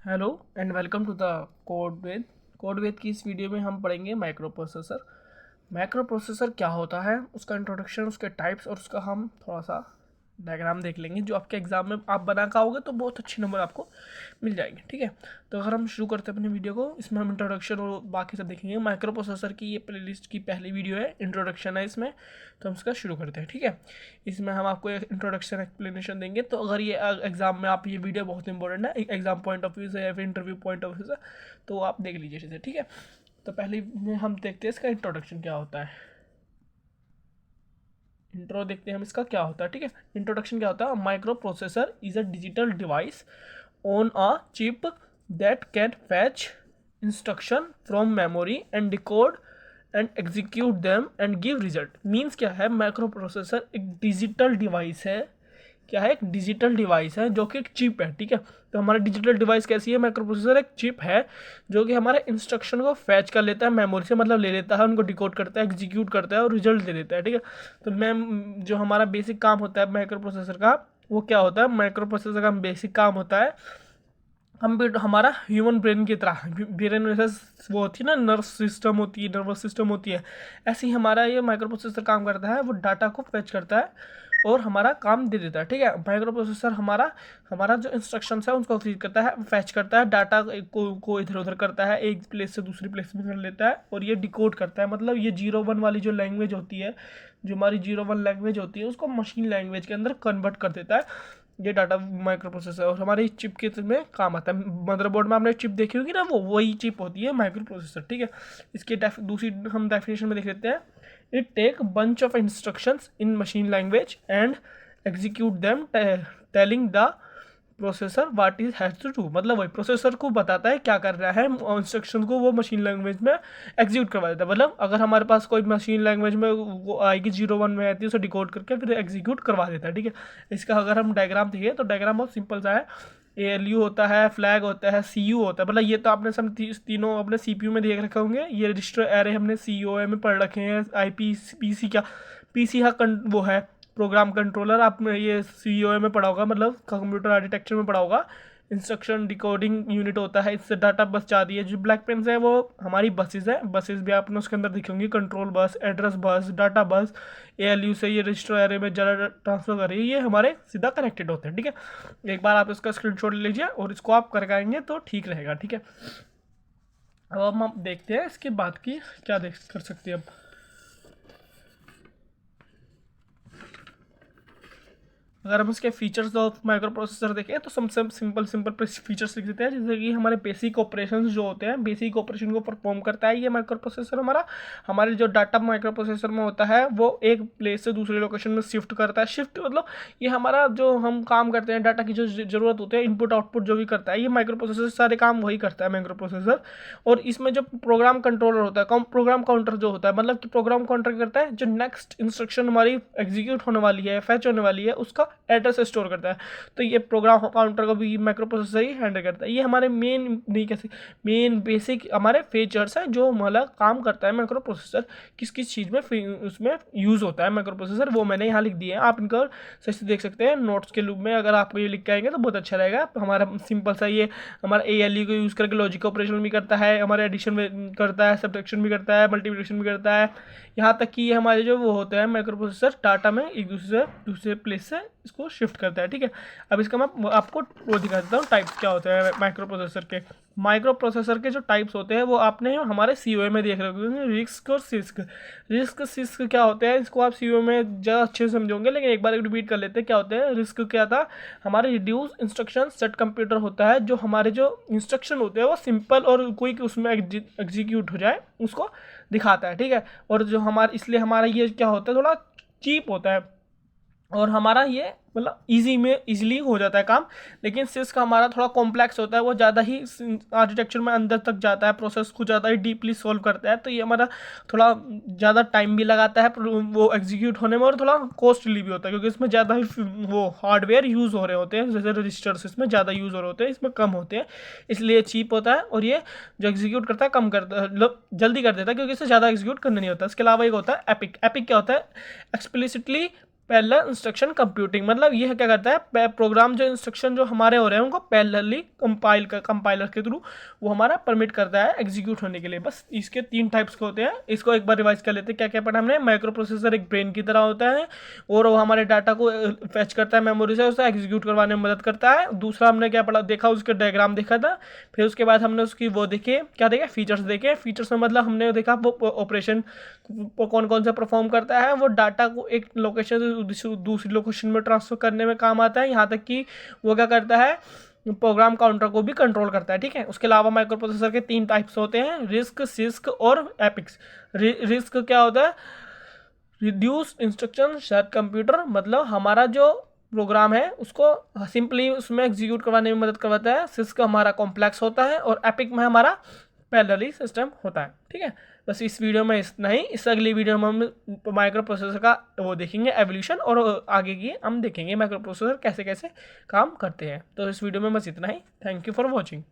Hello and welcome to the Codeved की इस video में हम पढ़ेंगे माइक्रो प्रोसेसर। माइक्रो प्रोसेसर क्या होता है, उसका इंट्रोडक्शन, उसके टाइप्स और उसका हम थोड़ा सा डायग्राम देख लेंगे जो आपके एग्जाम में आप बना का होगा तो बहुत अच्छे नंबर आपको मिल जाएंगे। ठीक है, तो अगर हम शुरू करते हैं अपनी वीडियो को, इसमें हम इंट्रोडक्शन और बाकी सब देखेंगे। माइक्रो प्रोसेसर की ये प्लेलिस्ट की पहली वीडियो है, इंट्रोडक्शन है इसमें, तो हम इसका शुरू करते हैं। ठीक है, इसमें हम आपको एक इंट्रोडक्शन एक्सप्लेनेशन देंगे। तो अगर ये एग्जाम में आप, ये वीडियो बहुत इंपॉर्टेंट है एग्जाम पॉइंट ऑफ व्यू से या फिर इंटरव्यू पॉइंट ऑफ व्यू से, तो आप देख लीजिए इसे। ठीक है, तो पहले में हम देखते हैं इसका इंट्रोडक्शन क्या होता है। इंट्रो देखते हैं हम इसका क्या होता है। ठीक है, इंट्रोडक्शन क्या होता है। Micro processor is a digital device on a chip that can fetch instruction from memory and decode and execute them and give result. Means क्या है, माइक्रो प्रोसेसर एक डिजिटल डिवाइस है। क्या है, एक डिजिटल डिवाइस है जो कि एक चिप है। ठीक है, तो हमारा डिजिटल डिवाइस कैसी है, माइक्रो प्रोसेसर एक चिप है जो कि हमारे इंस्ट्रक्शन को फैच कर लेता है मेमोरी से, मतलब ले लेता है, उनको डिकोड करता है, एग्जीक्यूट करता है और रिजल्ट दे देता है। ठीक है, तो मैम जो हमारा बेसिक काम होता है माइक्रो प्रोसेसर का, वो क्या होता है, माइक्रो प्रोसेसर का बेसिक काम होता है कंप्यूटर, हमारा ह्यूमन ब्रेन की तरह। ब्रेन जैसे वो होती है ना, नर्व सिस्टम होती है, नर्वस सिस्टम होती है, ऐसे ही हमारा ये माइक्रो प्रोसेसर काम करता है। वो डाटा को फेच करता है और हमारा काम दे देता है। ठीक है, माइक्रो प्रोसेसर हमारा हमारा जो इंस्ट्रक्शंस है उसको फीड करता है, फैच करता है, डाटा को इधर उधर करता है, एक प्लेस से दूसरी प्लेस में कर लेता है और ये डिकोड करता है। मतलब ये 0-1 वाली जो लैंग्वेज होती है, जो हमारी 0-1 लैंग्वेज होती है, उसको मशीन लैंग्वेज के अंदर कन्वर्ट कर देता है ये डाटा माइक्रो प्रोसेसर। और हमारी चिप के में काम आता है। मदरबोर्ड में आपने चिप देखी होगी ना, वो वही चिप होती है माइक्रो प्रोसेसर। ठीक है, इसकी दूसरी हम डेफिनेशन में देख लेते हैं। It take bunch of instructions in machine language and execute them, telling the processor what is has to do. मतलब वही प्रोसेसर को बताता है क्या करना है, इंस्ट्रक्शन को वो मशीन लैंग्वेज में एग्जीक्यूट करवा देता है। मतलब अगर हमारे पास कोई मशीन लैंग्वेज में वो आएगी 0-1 में आती है, उसे डिकोड करके फिर एग्जीक्यूट करवा देता है। ठीक है, इसका अगर हम डायग्राम देखिए तो डायग्राम बहुत सिंपल सा है। ALU होता है, फ्लैग होता है, CU होता है। मतलब ये तो आपने सब तीनों अपने CPU में देख रखे होंगे। ये रजिस्टर एरे हमने COA में पढ़ रखे हैं। IP PC क्या, PC वो है प्रोग्राम कंट्रोलर, आपने ये COA में पढ़ा होगा, मतलब कंप्यूटर आर्किटेक्चर में पढ़ा होगा। इंस्ट्रक्शन डिकोडिंग यूनिट होता है, इससे डाटा बस जाती है। जो ब्लैक पेन है वो हमारी बसेस है, बसेस भी आपने उसके अंदर दिखी होंगी, control bus, address bus, data बस। ALU से ये रजिस्टर एरे में ज़्यादा ट्रांसफर कर रही है, ये हमारे सीधा कनेक्टेड होते हैं। ठीक है, एक बार आप इसका स्क्रीनशॉट ले लीजिए और इसको आप करके आएंगे तो ठीक रहेगा। ठीक है, अब हम देखते हैं इसके बाद की क्या देख कर सकते हैं। अब अगर हम इसके फीचर्स ऑफ माइक्रो प्रोसेसर देखें तो सबसे सिंपल फीचर्स लिख देते हैं, जैसे कि हमारे बेसिक ऑपरेशंस जो होते हैं, बेसिक ऑपरेशन को परफॉर्म करता है ये माइक्रो प्रोसेसर हमारा। हमारे जो डाटा माइक्रो प्रोसेसर में होता है वो एक प्लेस से दूसरे लोकेशन में शिफ्ट करता है। शिफ्ट मतलब ये हमारा जो हम काम करते हैं, डाटा की जो ज़रूरत होती है, इनपुट आउटपुट जो भी करता है, ये माइक्रो प्रोसेसर सारे काम वही करता है माइक्रो प्रोसेसर। और इसमें जो प्रोग्राम कंट्रोलर होता है, प्रोग्राम काउंटर जो होता है, मतलब कि प्रोग्राम काउंटर करता है जो नेक्स्ट इंस्ट्रक्शन हमारी एग्जीक्यूट होने वाली है, फैच होने वाली है, उसका एड्रेस स्टोर करता है। तो ये प्रोग्राम काउंटर को भी माइक्रो प्रोसेसर ही हैंडल करता है। ये हमारे मेन नहीं, कैसे मेन बेसिक हमारे फीचर्स हैं जो मतलब काम करता है माइक्रो प्रोसेसर, किस किस चीज़ में उसमें यूज़ होता है माइक्रो प्रोसेसर, वो मैंने यहाँ लिख दिए हैं। आप इनको सही से देख सकते हैं नोट्स के रूप में। अगर आपको ये लिख के आएंगे तो बहुत अच्छा रहेगा। हमारा सिंपल सा ये हमारा ALU को यूज़ करके लॉजिक ऑपरेशन भी करता है, हमारे एडिशन में करता है, सब्ट्रैक्शन भी करता है, मल्टीप्लिकेशन भी करता है। यहाँ तक कि ये हमारे जो वो होते हैं माइक्रो प्रोसेसर डाटा में एक दूसरे प्लेस से इसको शिफ्ट करता है। ठीक है, अब इसका मैं आपको वो दिखा देता हूँ टाइप्स क्या होते हैं माइक्रो प्रोसेसर के। माइक्रो प्रोसेसर के जो टाइप्स होते हैं वो आपने हमारे COA में देख रहे होंगे, रिस्क और सिस्क। सिस्क क्या होते हैं, इसको आप COA में ज़्यादा अच्छे से समझोगे, लेकिन एक बार रिपीट कर लेते हैं क्या होते हैं। रिस्क क्या था, हमारे रिड्यूस इंस्ट्रक्शन सेट कंप्यूटर होता है, जो हमारे जो इंस्ट्रक्शन होते हैं वो सिंपल और क्विक उसमें एग्जीक्यूट हो जाए उसको दिखाता है। ठीक है, और जो हमारा, इसलिए हमारा ये क्या होता है, थोड़ा चीप होता है और हमारा ये मतलब इजीली हो जाता है काम। लेकिन सिस्क हमारा थोड़ा कॉम्प्लेक्स होता है, वो ज़्यादा ही आर्किटेक्चर में अंदर तक जाता है, प्रोसेस को ज़्यादा ही डीपली सॉल्व करता है। तो ये हमारा थोड़ा ज़्यादा टाइम भी लगाता है वो एग्जीक्यूट होने में, और थोड़ा कॉस्टली भी होता है क्योंकि इसमें ज़्यादा ही वो हार्डवेयर यूज़ हो रहे होते हैं। जैसे रजिस्टर्स इसमें ज़्यादा यूज़ हो रहे होते हैं, इसमें कम होते हैं, इसलिए चीप होता है। और ये जो एग्जीक्यूट करता है कम करता है, मतलब जल्दी कर देता है क्योंकि इससे ज़्यादा एग्जीक्यूट करना नहीं होता। इसके अलावा एक होता है एपिक। एपिक क्या होता है, एक्सप्लिसिटली पैरेलल इंस्ट्रक्शन कंप्यूटिंग, मतलब ये क्या करता है, प्रोग्राम जो इंस्ट्रक्शन जो हमारे हो रहे हैं उनको पैरेलली कंपाइलर के थ्रू वो हमारा परमिट करता है एग्जीक्यूट होने के लिए। बस इसके 3 टाइप्स के होते हैं। इसको एक बार रिवाइज कर लेते हैं क्या क्या पढ़ा हमने। माइक्रो प्रोसेसर एक ब्रेन की तरह होता है और वो हमारे डाटा को फैच करता है मेमोरी से, उसे एग्जीक्यूट करवाने में मदद करता है। दूसरा हमने क्या पढ़ा देखा, उसके डायग्राम देखा था। फिर उसके बाद हमने उसकी वो देखे, क्या देखे, फीचर्स देखे। फीचर्स में मतलब हमने देखा वो ऑपरेशन कौन कौन से परफॉर्म करता है, वो डाटा को एक लोकेशन से दूसरी लोकेशन में ट्रांसफर करने में काम आता है। यहाँ तक कि वो क्या करता है, प्रोग्राम काउंटर को भी कंट्रोल करता है, ठीक है। उसके अलावा माइक्रो प्रोसेसर के 3 टाइप्स होते हैं, रिस्क, सिस्क और एपिक्स। रिस्क क्या होता है, रिड्यूस इंस्ट्रक्शन सेट कंप्यूटर, मतलब हमारा जो प्रोग्राम है उसको सिंपली उसमें एग्जीक्यूट करवाने में मदद करवाता है। सिस्क हमारा कॉम्प्लेक्स होता है और एपिक में हमारा पैरेलली सिस्टम होता है, ठीक है। बस इस वीडियो में इतना ही। इस अगली वीडियो में हम माइक्रो प्रोसेसर का वो देखेंगे एवोल्यूशन, और आगे की हम देखेंगे माइक्रो प्रोसेसर कैसे कैसे काम करते हैं। तो इस वीडियो में बस इतना ही। Thank you for watching.